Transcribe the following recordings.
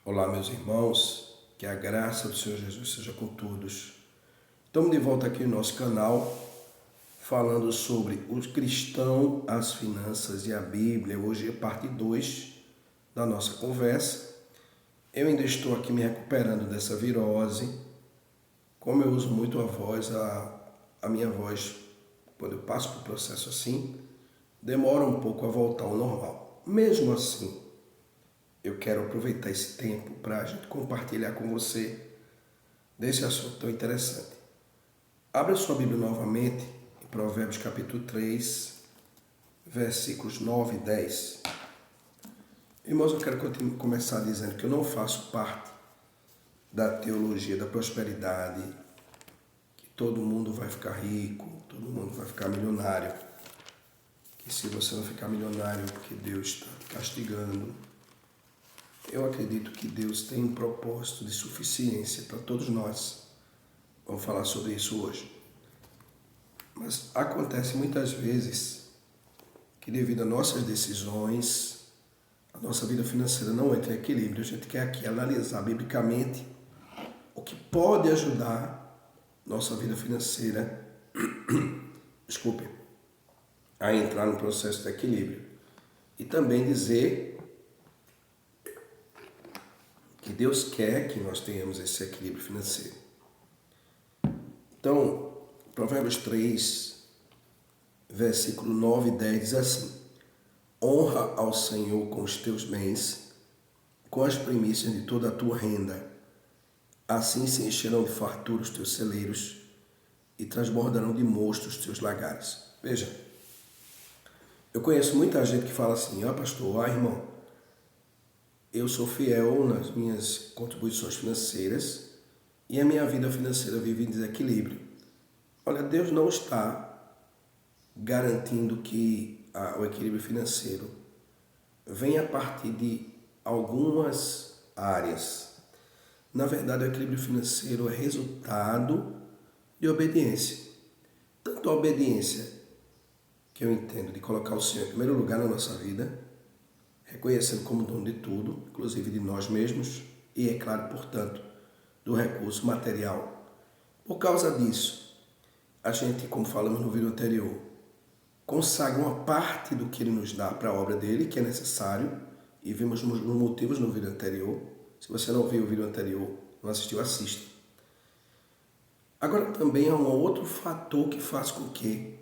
Olá, meus irmãos, que a graça do Senhor Jesus seja com todos. Estamos de volta aqui no nosso canal, falando sobre o cristão, as finanças e a Bíblia. Hoje é parte 2 da nossa conversa. Eu ainda estou aqui me recuperando dessa virose. Como eu uso muito a voz, a minha voz, quando eu passo por um processo assim, demora um pouco a voltar ao normal. Mesmo assim, eu quero aproveitar esse tempo para a gente compartilhar com você desse assunto tão interessante. Abra sua Bíblia novamente em Provérbios capítulo 3, versículos 9 e 10. Irmãos, eu quero começar dizendo que eu não faço parte da teologia da prosperidade, que todo mundo vai ficar rico, todo mundo vai ficar milionário, que se você não ficar milionário, porque Deus está te castigando. Eu acredito que Deus tem um propósito de suficiência para todos nós. Vamos falar sobre isso hoje. Mas acontece muitas vezes que devido a nossas decisões, a nossa vida financeira não entra em equilíbrio. A gente quer aqui analisar biblicamente o que pode ajudar nossa vida financeira, a entrar no processo de equilíbrio. E também dizer que Deus quer que nós tenhamos esse equilíbrio financeiro. Então, Provérbios 3, versículo 9 e 10 diz assim: honra ao Senhor com os teus bens, com as primícias de toda a tua renda. Assim se encherão de fartura os teus celeiros e transbordarão de mosto os teus lagares. Veja, eu conheço muita gente que fala assim: pastor, irmão, eu sou fiel nas minhas contribuições financeiras e a minha vida financeira vive em desequilíbrio. Olha, Deus não está garantindo que o equilíbrio financeiro venha a partir de algumas áreas. Na verdade, o equilíbrio financeiro é resultado de obediência. Tanto a obediência, que eu entendo, de colocar o Senhor em primeiro lugar na nossa vida, reconhecendo como dono de tudo, inclusive de nós mesmos, e é claro, portanto, do recurso material. Por causa disso, a gente, como falamos no vídeo anterior, consagra uma parte do que Ele nos dá para a obra dele, que é necessário, e vimos os motivos no vídeo anterior. Se você não viu o vídeo anterior, não assistiu, assista. Agora também há um outro fator que faz com que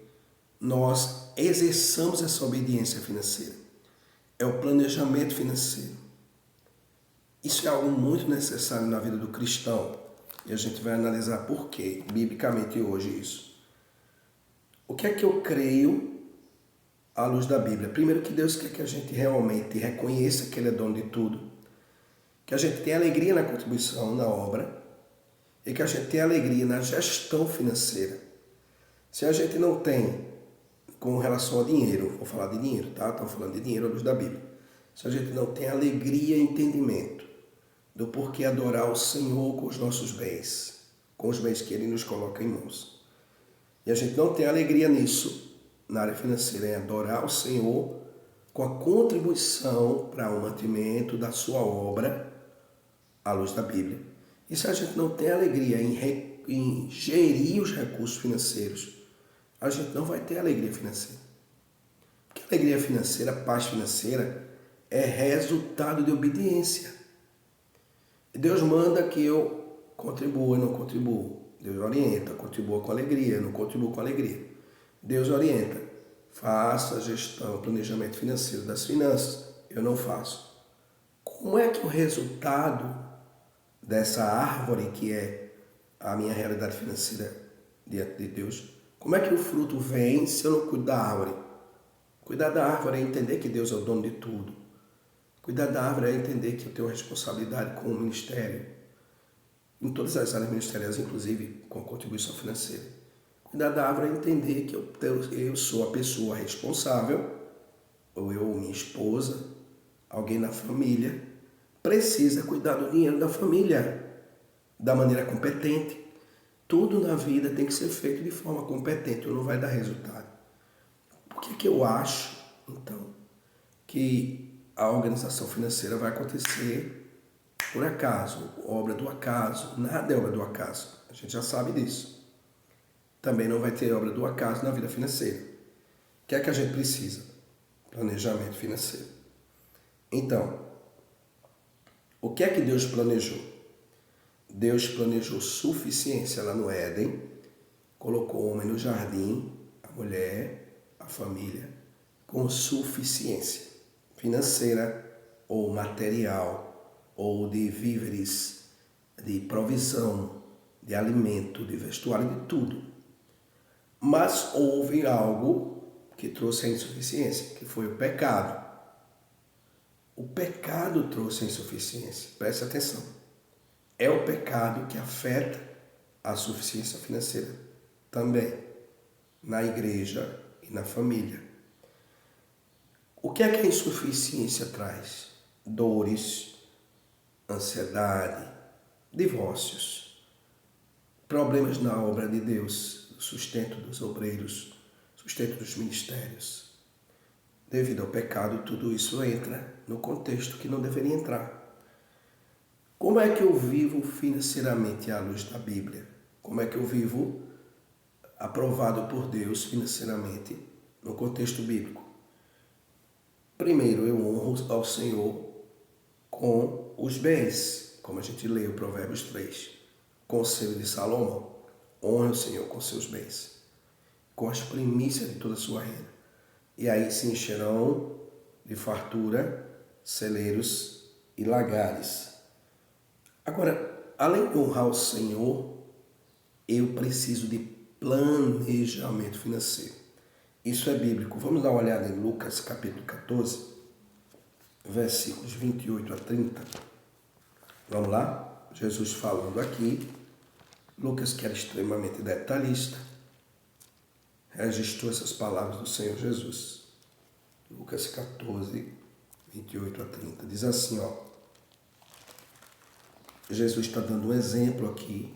nós exerçamos essa obediência financeira. É o planejamento financeiro. Isso é algo muito necessário na vida do cristão. E a gente vai analisar por quê, biblicamente hoje, isso. O que é que eu creio à luz da Bíblia? Primeiro, que Deus quer que a gente realmente reconheça que Ele é dono de tudo, que a gente tenha alegria na contribuição, na obra, e que a gente tenha alegria na gestão financeira. Se a gente não tem, com relação ao dinheiro, vou falar de dinheiro, tá? Estamos falando de dinheiro à luz da Bíblia. Se a gente não tem alegria e entendimento do porquê adorar o Senhor com os nossos bens, com os bens que Ele nos coloca em mãos, e a gente não tem alegria nisso, na área financeira, em adorar o Senhor com a contribuição para o mantimento da sua obra à luz da Bíblia. E se a gente não tem alegria em gerir os recursos financeiros, a gente não vai ter alegria financeira. Porque alegria financeira, paz financeira, é resultado de obediência. Deus manda que eu contribua, eu não contribuo. Deus orienta, contribua com alegria, eu não contribuo com alegria. Deus orienta, faça a gestão, planejamento financeiro das finanças, eu não faço. Como é que o resultado dessa árvore que é a minha realidade financeira diante de Deus, como é que o fruto vem se eu não cuido da árvore? Cuidar da árvore é entender que Deus é o dono de tudo. Cuidar da árvore é entender que eu tenho responsabilidade com o ministério, em todas as áreas ministeriais, inclusive com a contribuição financeira. Cuidar da árvore é entender que eu sou a pessoa responsável, ou eu ou minha esposa, alguém na família, precisa cuidar do dinheiro da família da maneira competente. Tudo na vida tem que ser feito de forma competente, ou não vai dar resultado. Por que eu acho, então, que a organização financeira vai acontecer por acaso, obra do acaso. Nada é obra do acaso. A gente já sabe disso. Também não vai ter obra do acaso na vida financeira. O que é que a gente precisa? Planejamento financeiro. Então, o que é que Deus planejou? Deus planejou suficiência lá no Éden, colocou o homem no jardim, a mulher, a família, com suficiência financeira ou material, ou de víveres, de provisão, de alimento, de vestuário, de tudo. Mas houve algo que trouxe a insuficiência, que foi o pecado. O pecado trouxe a insuficiência. Preste atenção. É o pecado que afeta a suficiência financeira também, na igreja e na família. O que é que a insuficiência traz? Dores, ansiedade, divórcios, problemas na obra de Deus, sustento dos obreiros, sustento dos ministérios. Devido ao pecado, tudo isso entra no contexto que não deveria entrar. Como é que eu vivo financeiramente à luz da Bíblia? Como é que eu vivo aprovado por Deus financeiramente no contexto bíblico? Primeiro, eu honro ao Senhor com os bens, como a gente lê o Provérbios 3, conselho de Salomão. Honre o Senhor com seus bens, com as primícias de toda a sua renda. E aí se encherão de fartura celeiros e lagares. Agora, além de honrar o Senhor, eu preciso de planejamento financeiro. Isso é bíblico. Vamos dar uma olhada em Lucas capítulo 14, versículos 28 a 30. Vamos lá? Jesus falando aqui. Lucas, que era extremamente detalhista, registrou essas palavras do Senhor Jesus. Lucas 14, 28 a 30. Diz assim, ó. Jesus está dando um exemplo aqui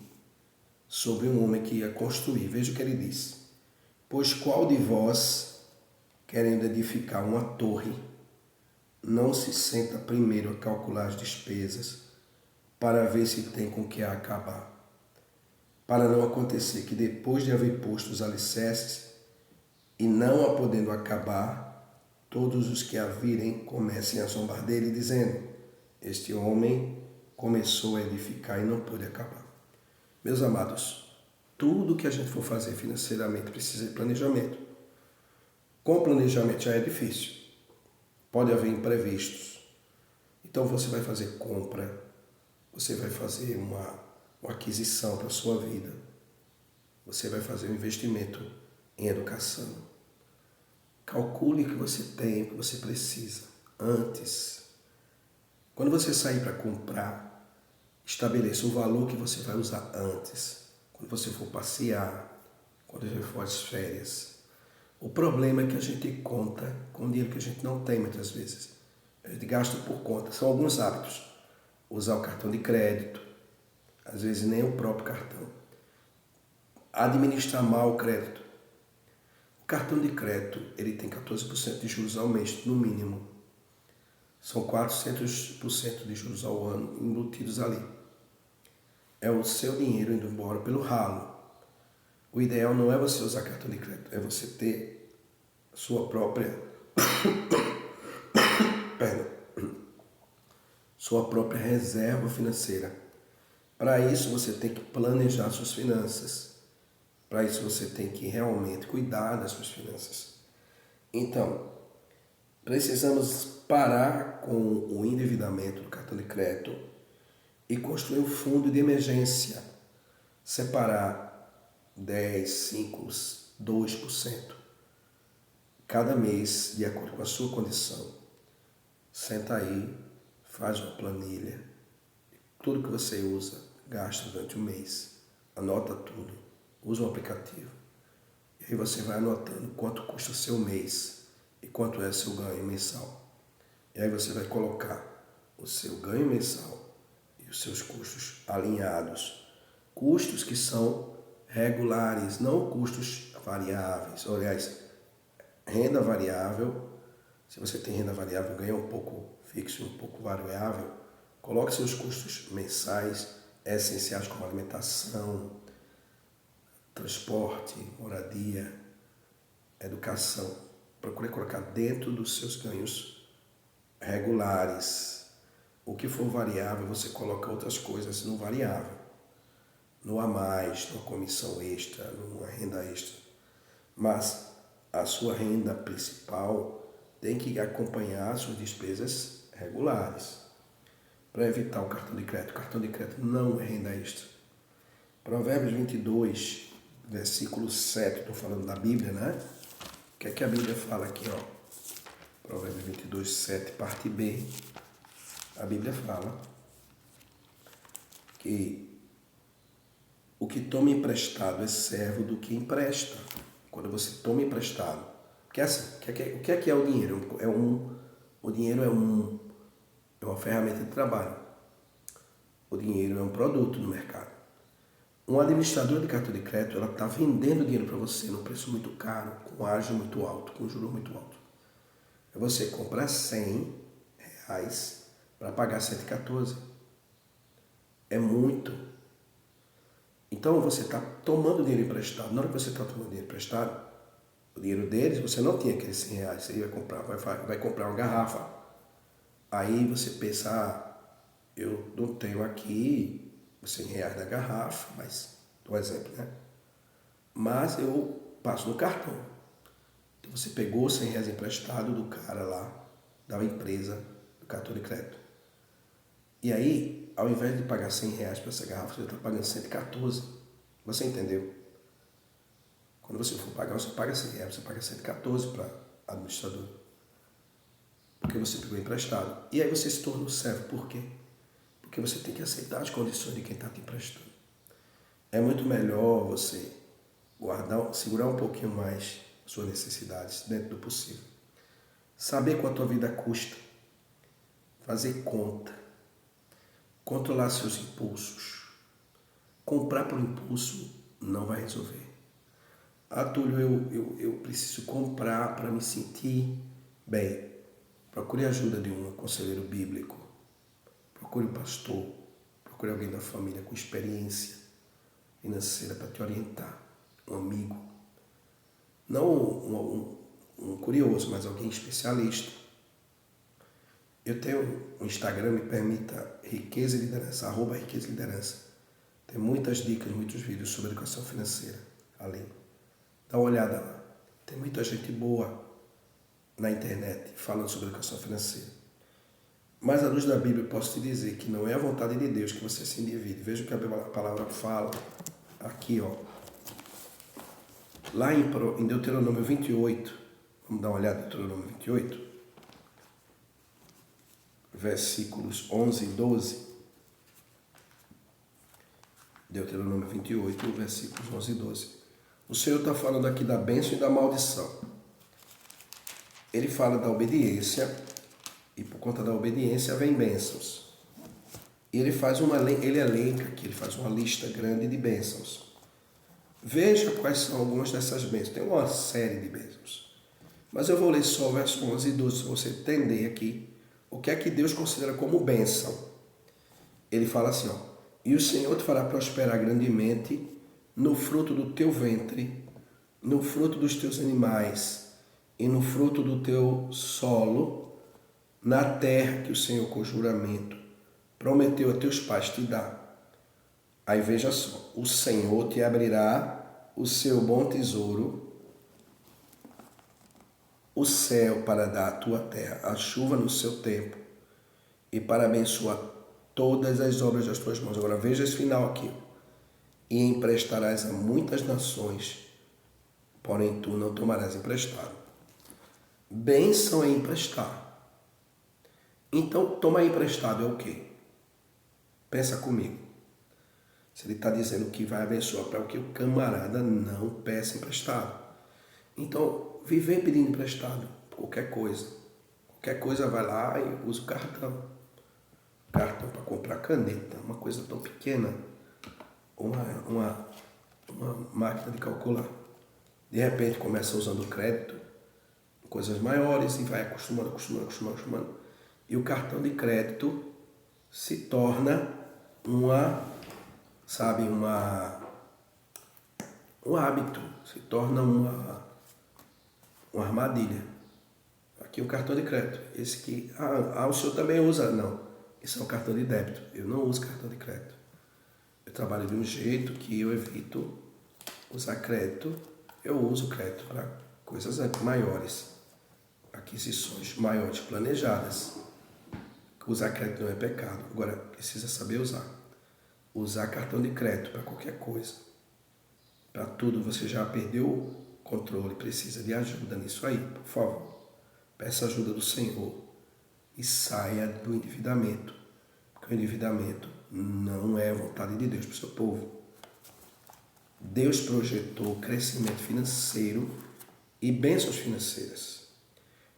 sobre um homem que ia construir. Veja o que ele diz. Pois qual de vós, querendo edificar uma torre, não se senta primeiro a calcular as despesas para ver se tem com que a acabar? Para não acontecer que depois de haver posto os alicerces e não a podendo acabar, todos os que a virem comecem a zombar dele, dizendo: este homem começou a edificar e não pôde acabar. Meus amados, tudo que a gente for fazer financeiramente precisa de planejamento. Com planejamento já é difícil. Pode haver imprevistos. Então você vai fazer compra, você vai fazer uma aquisição para a sua vida. Você vai fazer um investimento em educação. Calcule o que você tem, o que você precisa antes. Quando você sair para comprar, estabeleça o valor que você vai usar antes. Quando você for passear, quando você for às férias. O problema é que a gente conta com dinheiro que a gente não tem muitas vezes. A gente gasta por conta. São alguns hábitos. Usar o cartão de crédito. Às vezes nem o próprio cartão. Administrar mal o crédito. O cartão de crédito ele tem 14% de juros ao mês, no mínimo. São 400% de juros ao ano embutidos ali. É o seu dinheiro indo embora pelo ralo. O ideal não é você usar cartão de crédito, é você ter sua própria sua própria reserva financeira. Para isso você tem que planejar suas finanças. Para isso você tem que realmente cuidar das suas finanças. Então, precisamos parar com o endividamento do cartão de crédito e construir um fundo de emergência. Separar 10, 5, 2% cada mês, de acordo com a sua condição. Senta aí, faz uma planilha. Tudo que você usa, gasta durante o mês. Anota tudo. Usa um aplicativo. E aí você vai anotando quanto custa seu mês e quanto é seu ganho mensal. E aí você vai colocar o seu ganho mensal e os seus custos alinhados. Custos que são regulares, não custos variáveis. Aliás, renda variável, se você tem renda variável, ganha um pouco fixo e um pouco variável, Coloque seus custos mensais essenciais como alimentação, transporte, moradia, educação. Procure colocar dentro dos seus ganhos regulares. O que for variável, você coloca outras coisas no variável. No a mais, numa comissão extra, numa renda extra. Mas a sua renda principal tem que acompanhar as suas despesas regulares. Para evitar o cartão de crédito. O cartão de crédito não é renda extra. Provérbios 22, versículo 7, estou falando da Bíblia, né? O que é que a Bíblia fala aqui, ó? Provérbios 22, 7, parte B. A Bíblia fala que o que toma emprestado é servo do que empresta. Quando você toma emprestado. Porque assim, o que é o dinheiro? O dinheiro é uma ferramenta de trabalho. O dinheiro é um produto no mercado. Um administrador de cartão de crédito, ela está vendendo dinheiro para você num preço muito caro, com ágio muito alto, com juros muito alto. É você comprar R$100 para pagar 114. É muito. Então você está tomando dinheiro emprestado. Na hora que você está tomando dinheiro emprestado, o dinheiro deles, você não tinha aqueles R$100. Você vai comprar uma garrafa. Aí você pensa, eu não tenho aqui R$100 da garrafa, mas, um exemplo, né? Mas eu passo no cartão. Então você pegou R$100 emprestado do cara lá, da empresa, do cartão de crédito. E aí, ao invés de pagar R$100 para essa garrafa, você está pagando 114. Você entendeu? Quando você for pagar, você paga R$100, você paga 114 para administrador. Porque você pegou emprestado. E aí você se tornou servo. Por quê? Porque você tem que aceitar as condições de quem está te emprestando. É muito melhor você segurar um pouquinho mais suas necessidades dentro do possível. Saber quanto a vida custa. Fazer conta. Controlar seus impulsos. Comprar por impulso não vai resolver. Túlio, eu preciso comprar para me sentir bem. Procure a ajuda de um conselheiro bíblico. Procure um pastor. Procure alguém da família com experiência financeira para te orientar. Um amigo. Não um curioso, mas alguém especialista. Eu tenho um Instagram, me permita, Riqueza e Liderança, @Riqueza e Liderança. Tem muitas dicas, muitos vídeos sobre educação financeira ali. Dá uma olhada lá. Tem muita gente boa na internet falando sobre educação financeira. Mas à luz da Bíblia eu posso te dizer que não é a vontade de Deus que você se endivide. Veja o que a palavra fala aqui, ó. Lá em Deuteronômio 28, vamos dar uma olhada em Deuteronômio 28, versículos 11 e 12. Deuteronômio 28, versículos 11 e 12. O Senhor está falando aqui da bênção e da maldição. Ele fala da obediência, e por conta da obediência vem bênçãos. E ele elenca aqui, ele faz uma lista grande de bênçãos. Veja quais são algumas dessas bênçãos. Tem uma série de bênçãos. Mas eu vou ler só o verso 11 e 12, para você entender aqui o que é que Deus considera como bênção. Ele fala assim, ó: e o Senhor te fará prosperar grandemente no fruto do teu ventre, no fruto dos teus animais e no fruto do teu solo, na terra que o Senhor com juramento prometeu a teus pais te dar. Aí veja só, o Senhor te abrirá o seu bom tesouro, o céu para dar à tua terra a chuva no seu tempo e para abençoar todas as obras das tuas mãos. Agora veja esse final aqui. E emprestarás a muitas nações, porém tu não tomarás emprestado. Bênção é emprestar. Então, tomar emprestado é o quê? Pensa comigo. Se ele está dizendo que vai abençoar para o que o camarada não peça emprestado. Então, viver pedindo emprestado, qualquer coisa. Qualquer coisa vai lá e usa o cartão. Cartão para comprar caneta, uma coisa tão pequena. Uma máquina de calcular. De repente começa usando crédito, coisas maiores, e vai acostumando. E o cartão de crédito se torna um hábito, se torna uma armadilha. Aqui o cartão de crédito, esse que, o senhor também usa? Não, esse é um cartão de débito, eu não uso cartão de crédito. Eu trabalho de um jeito que eu evito usar crédito, eu uso crédito para coisas maiores, aquisições maiores, planejadas. Usar crédito não é pecado, agora precisa saber usar. Usar cartão de crédito para qualquer coisa, para tudo, você já perdeu o controle, precisa de ajuda nisso aí, por favor. Peça ajuda do Senhor e saia do endividamento, porque o endividamento não é a vontade de Deus para o seu povo. Deus projetou crescimento financeiro e bênçãos financeiras,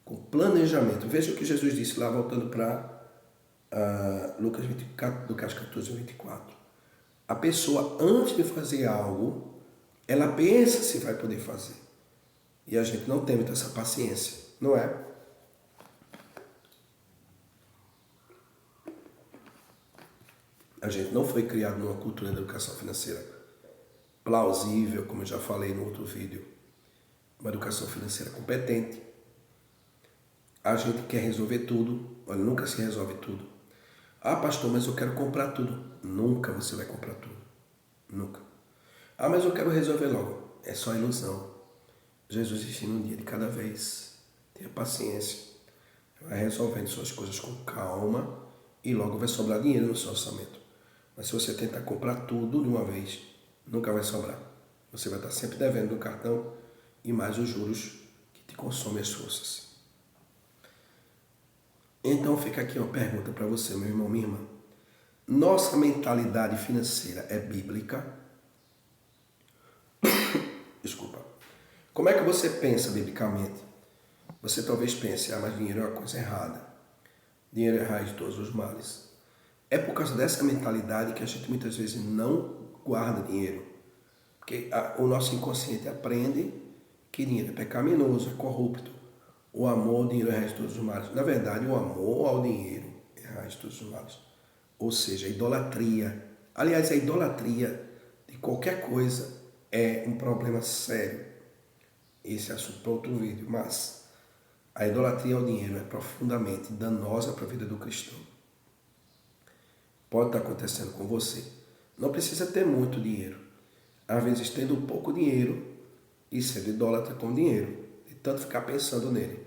com planejamento. Veja o que Jesus disse lá, voltando para Lucas 14, 24. A pessoa, antes de fazer algo, ela pensa se vai poder fazer. E a gente não tem muita essa paciência, não é? A gente não foi criado numa cultura de educação financeira plausível, como eu já falei no outro vídeo. Uma educação financeira competente. A gente quer resolver tudo. Olha, nunca se resolve tudo. Ah, pastor, mas eu quero comprar tudo. Nunca você vai comprar tudo. Nunca. Ah, mas eu quero resolver logo. É só ilusão. Jesus ensina um dia de cada vez. Tenha paciência. Vai resolvendo suas coisas com calma e logo vai sobrar dinheiro no seu orçamento. Mas se você tentar comprar tudo de uma vez, nunca vai sobrar. Você vai estar sempre devendo no cartão e mais os juros que te consomem as forças. Então fica aqui uma pergunta para você, meu irmão, minha irmã. Nossa mentalidade financeira é bíblica? Desculpa. Como é que você pensa biblicamente? Você talvez pense, mas dinheiro é uma coisa errada. Dinheiro é a raiz de todos os males. É por causa dessa mentalidade que a gente muitas vezes não guarda dinheiro. Porque o nosso inconsciente aprende que dinheiro é pecaminoso, é corrupto. O amor ao dinheiro é a raiz de todos os males. Na verdade, o amor ao dinheiro é a raiz de todos os males. Ou seja, a idolatria. Aliás, a idolatria de qualquer coisa é um problema sério. Esse é assunto para outro vídeo, mas a idolatria ao dinheiro é profundamente danosa para a vida do cristão. Pode estar acontecendo com você. Não precisa ter muito dinheiro. Às vezes, tendo pouco dinheiro e sendo idólatra com dinheiro, de tanto ficar pensando nele.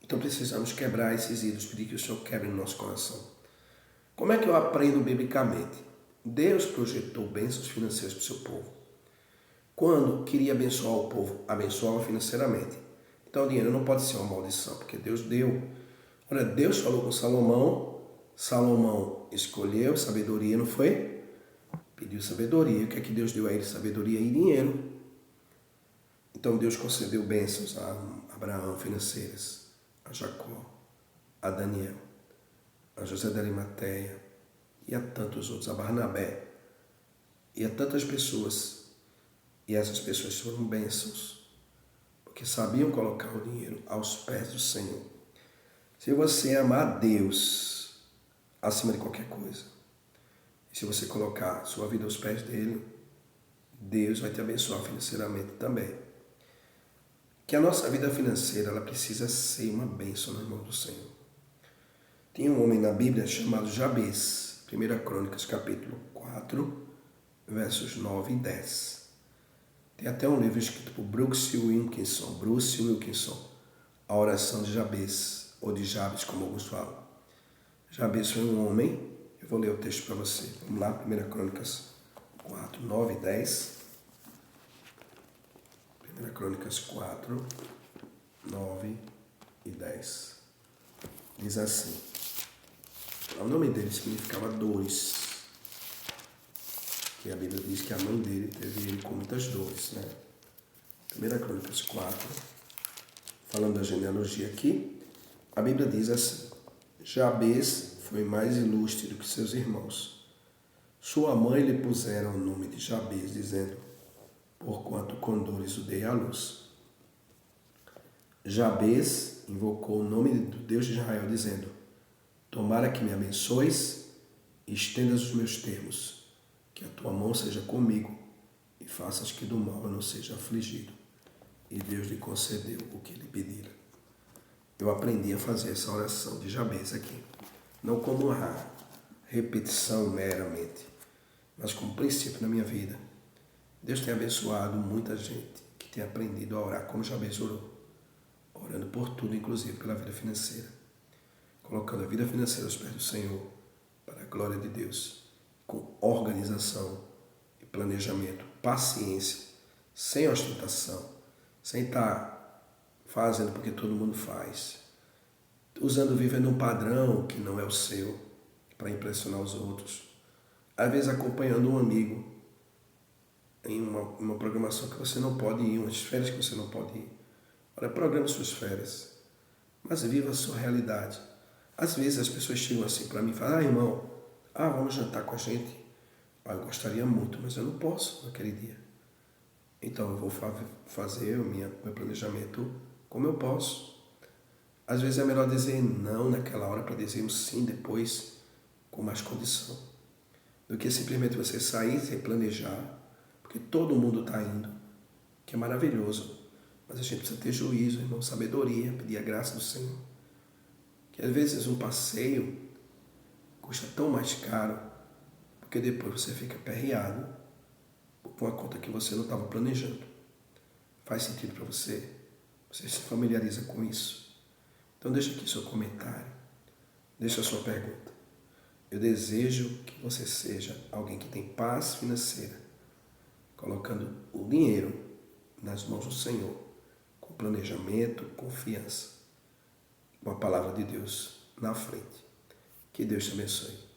Então, precisamos quebrar esses ídolos, pedir que o Senhor quebre no nosso coração. Como é que eu aprendo biblicamente? Deus projetou bênçãos financeiras para o seu povo. Quando queria abençoar o povo, abençoava financeiramente. Então, o dinheiro não pode ser uma maldição, porque Deus deu. Olha, Deus falou com Salomão, Salomão escolheu sabedoria, não foi? Pediu sabedoria. O que é que Deus deu a ele? Sabedoria e dinheiro. Então, Deus concedeu bênçãos a Abraão financeiras, a Jacó, a Daniel, a José de Arimateia e a tantos outros, a Barnabé e a tantas pessoas. E essas pessoas foram bênçãos, porque sabiam colocar o dinheiro aos pés do Senhor. Se você amar Deus acima de qualquer coisa, e se você colocar sua vida aos pés dele, Deus vai te abençoar financeiramente também. Que a nossa vida financeira ela precisa ser uma bênção nas mãos do Senhor. Tinha um homem na Bíblia chamado Jabez, 1 Crônicas, capítulo 4, versos 9 e 10. Tem até um livro escrito por Bruce Wilkinson, A Oração de Jabez, ou de Jabes, como alguns falam. Jabez foi um homem, eu vou ler o texto para você. Vamos lá, 1 Crônicas 4, 9 e 10. 1 Crônicas 4, 9 e 10. Diz assim. O nome dele significava dores. E a Bíblia diz que a mãe dele teve ele com muitas dores, né? 1 Crônicas 4, falando da genealogia aqui, a Bíblia diz assim: Jabez foi mais ilustre do que seus irmãos. Sua mãe lhe puseram o nome de Jabez, dizendo: porquanto com dores o dei à luz. Jabez invocou o nome do Deus de Israel, dizendo: Tomara que me abençoes e estendas os meus termos, que a tua mão seja comigo e faças que do mal eu não seja afligido. E Deus lhe concedeu o que lhe pedira. Eu aprendi a fazer essa oração de Jabez aqui, não como uma repetição meramente, mas como princípio na minha vida. Deus tem abençoado muita gente que tem aprendido a orar como Jabez orou, orando por tudo, inclusive pela vida financeira, colocando a vida financeira aos pés do Senhor, para a glória de Deus, com organização e planejamento, paciência, sem ostentação, sem estar fazendo porque todo mundo faz, vivendo um padrão que não é o seu, para impressionar os outros, às vezes acompanhando um amigo em uma programação que você não pode ir, umas férias que você não pode ir. Olha, programa suas férias, mas viva a sua realidade. Às vezes as pessoas chegam assim para mim e falam: irmão, vamos jantar com a gente? Eu gostaria muito, mas eu não posso naquele dia. Então eu vou fazer o meu planejamento como eu posso. Às vezes é melhor dizer não naquela hora para dizer um sim depois, com mais condição, do que simplesmente você sair sem planejar, porque todo mundo está indo, que é maravilhoso. Mas a gente precisa ter juízo, irmão, sabedoria, pedir a graça do Senhor. Que às vezes um passeio custa tão mais caro, porque depois você fica aperreado com a conta que você não estava planejando. Faz sentido para você? Você se familiariza com isso? Então deixa aqui seu comentário, deixa a sua pergunta. Eu desejo que você seja alguém que tem paz financeira, colocando o dinheiro nas mãos do Senhor, com planejamento, confiança, com a palavra de Deus na frente. Que Deus te abençoe.